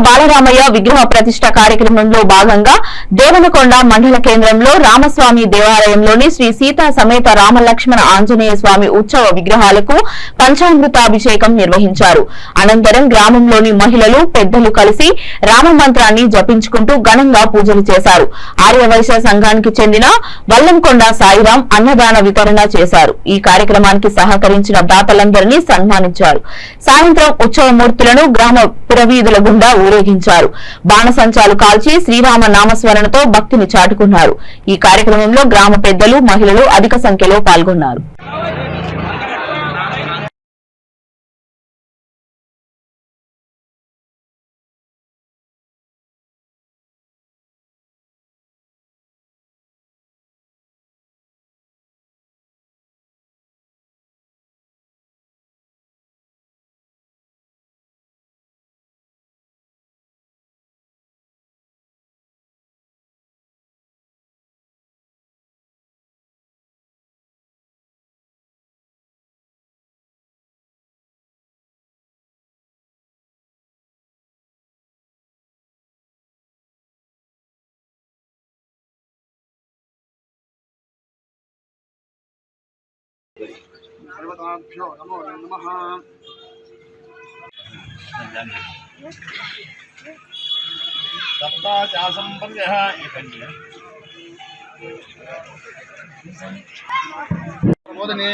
బాలరామయ్య విగ్రహ ప్రతిష్ట కార్యక్రమంలో భాగంగా దేవనకొండ మండల కేంద్రంలో రామస్వామి దేవాలయంలోని శ్రీ సీతా సమేత రామలక్ష్మణ ఆంజనేయ స్వామి ఉత్సవ విగ్రహాలకు పంచామృతాభిషేకం నిర్వహించారు. అనంతరం గ్రామంలోని మహిళలు పెద్దలు కలిసి రామ మంత్రాన్ని జపించుకుంటూ ఘనంగా పూజలు చేశారు. ఆర్యవైశ్య సంఘానికి చెందిన వల్లంకొండ సాయిరాం అన్నదాన వితరణ చేశారు. ఈ కార్యక్రమానికి సహకరించిన దాతలందరినీ సన్మానించారు. సాయంత్రం ఉత్సవమూర్తులను గ్రామ పురవీధుల గుండా ఊరేగించారు. బాణసంచాలు కాల్చి శ్రీరామ నామస్మరణతో భక్తిని చాటుకున్నారు. ఈ కార్యక్రమంలో గ్రామ పెద్దలు మహిళలు అధిక సంఖ్యలో పాల్గొన్నారు. सर्वताभ्यो नमो नमः। सप्ताचासंपर्यः प्रबोधने